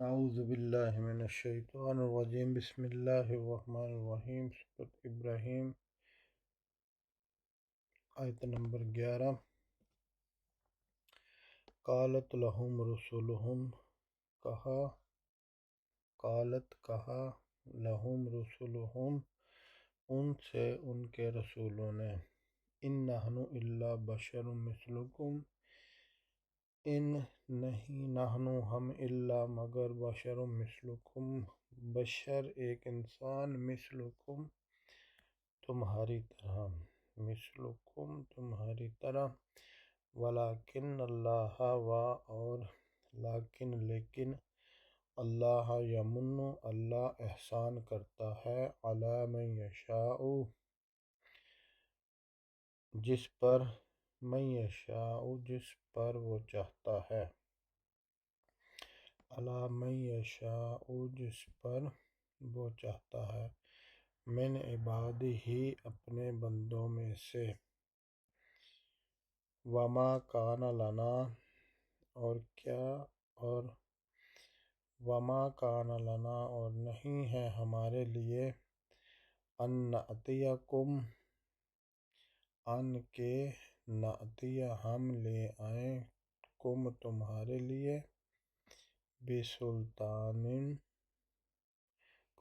اعوذ باللہ من الشیطان الرجیم بسم اللہ الرحمن الرحیم سورۃ ابراہیم آیت نمبر 11 قالت لہم رسلہم کہا لہم رسلہم ان سے ان کے رسولوں نے ان نحن الا بشر مثلکم ان نہیں نحن ہم الا مگر بشر مثلکم بشر ایک انسان مثلکم تمہاری طرح ولیکن اللہ اور لیکن اللہ یمن اللہ احسان کرتا ہے علی من یشاء جس پر وہ چاہتا ہے علی من یشاء جس پر وہ چاہتا ہے من عبادہ اپنے بندوں میں سے وما کان لنا اور نہیں ہے ہمارے لیے ان نأتیکم ان کے نأتی ہم لے آئیں کم تمہارے لیے بسلطان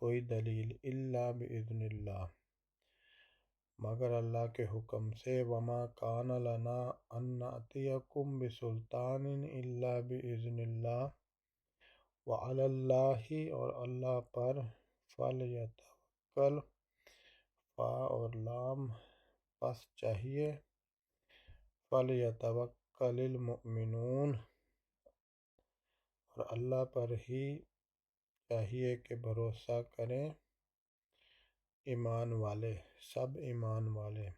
کوئی دلیل الا بإذن اللہ مگر اللہ کے حکم سے وما کان لنا ان نأتیکم بسلطان الا بإذن اللہ وعلی اللہ اور اللہ پر فلیتوکل فا اور لام پس چاہیے فلیتوکل المؤمنون اور اللہ پر ہی چاہیے کہ بھروسہ کریں سب ایمان والے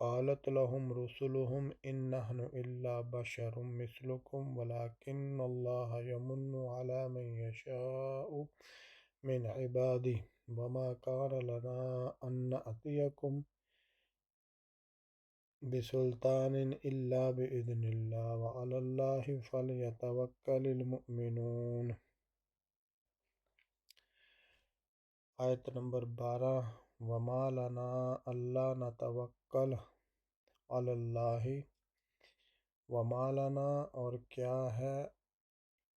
قالت لہم رسلہم ان نحن الا بشر مثلکم ولکن اللہ یمن علی من یشاء من عبادہ وما کان لنا ان نأتیکم بسلطان الا بإذن اللہ وعلی اللہ فلیتوکل المؤمنون۔ آیت نمبر 12 وما لنا الا نتوکل علی اللہ وما لنا اور کیا ہے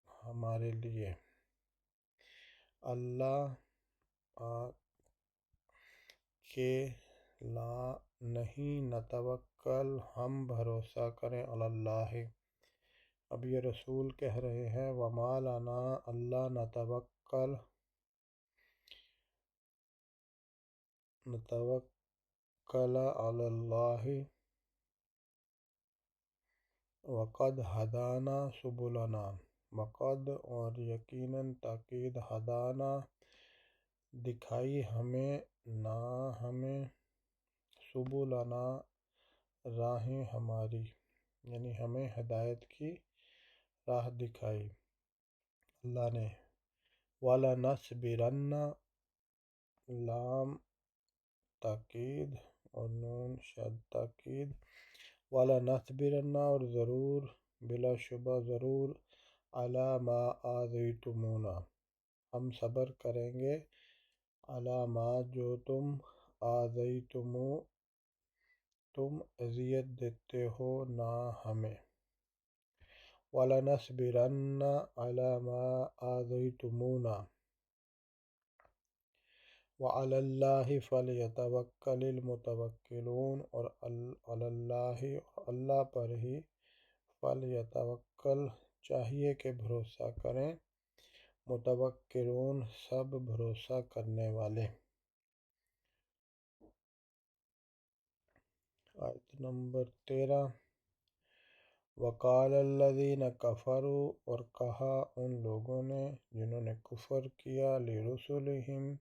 ہمارے لیے اللہ کہ لا نہیں نتوکل ہم بھروسہ کریں علی اللہ۔ اب یہ رسول کہہ رہے ہیں وما لنا الا نتوکل علی اللہ وقد ہدانا سبلنا وقد اور یقیناً تاکید ہدانا دکھائی ہمیں سبلنا راہیں ہماری یعنی ہمیں ہدایت کی راہ دکھائی اللہ نے وَلَنَصْبِرَنَّ لام تاکید اور نون شد تاکید وَلَنَصْبِرَنَّ اور ضرور بلا شبہ ضرور علی ما آذیتمونا ہم صبر کریں گے علی ما جو تم تم اذیت دیتے ہو نا ہمیں وَلَنَصْبِرَنَّ علی ما آذیتمونا وعلی اللہ فلیتوکل المتوکلون اور علی اللہ پر ہی فلیتوکل چاہیے کہ بھروسہ کریں متوکلون سب بھروسہ کرنے والے۔ آیت نمبر 13 وقال الذین کفروا اور کہا ان لوگوں نے جنہوں نے کفر کیا لرسلہم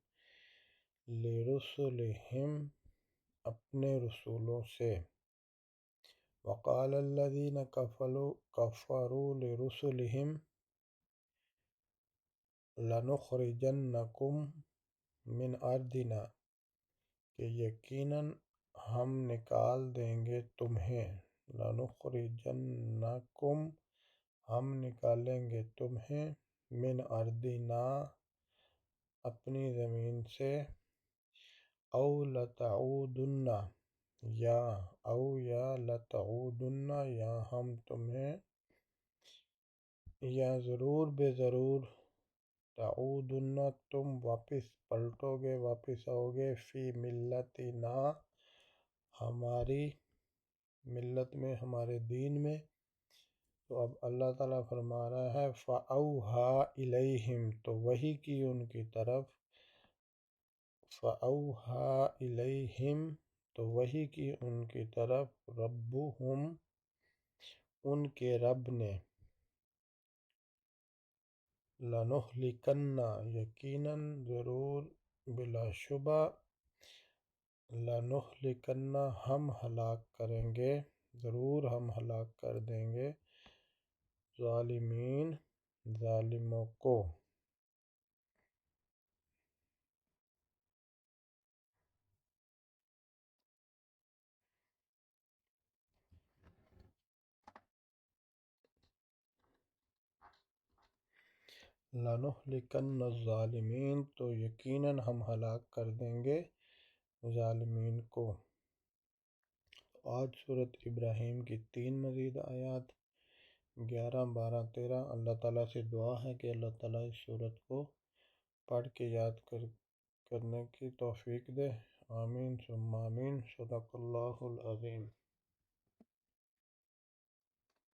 اپنے رسولوں سے وقال الذین کفروا لرسلہم لنخرجنکم من ارضنا کہ یقیناً ہم نکال دیں گے تمہیں لنخرجنکم ہم نکالیں گے تمہیں من اردنا اپنی زمین سے، او لتعودن یا لتعودن یا ہم تمہیں، یا ضرور بے ضرور، تعودن تم واپس پلٹو گے، واپس آؤ گے، فی ملتنا ہماری ملت میں، ہمارے دین میں۔ تو اب اللہ تعالیٰ فرما رہا ہے فَأَوْحَىٰ إِلَيْهِمْ، تو وحی کی ان کی طرف، فَأَوْحَىٰ إِلَيْهِمْ تو وحی کی ان کی طرف، ربهم ان کے رب نے، لَنُهْلِكَنَّ یقیناً ضرور بلا شبہ، لَنُهْلِكَنَّ ہم ہلاک کریں گے، ضرور ہم ہلاک کر دیں گے، ظالمین ظالموں کو۔ لَنُهْلِكَنَّ الظَّالِمِينَ تو یقیناً ہم ہلاک کر دیں گے ظالمین کو۔ آج سورۃ ابراہیم کی 3 مزید آیات 11، 12، 13۔ اللہ تعالیٰ سے دعا ہے کہ اللہ تعالیٰ اس سورت کو پڑھ کے یاد کرنے کی توفیق دے۔ آمین ثم آمین۔ صدق اللہ العظیم۔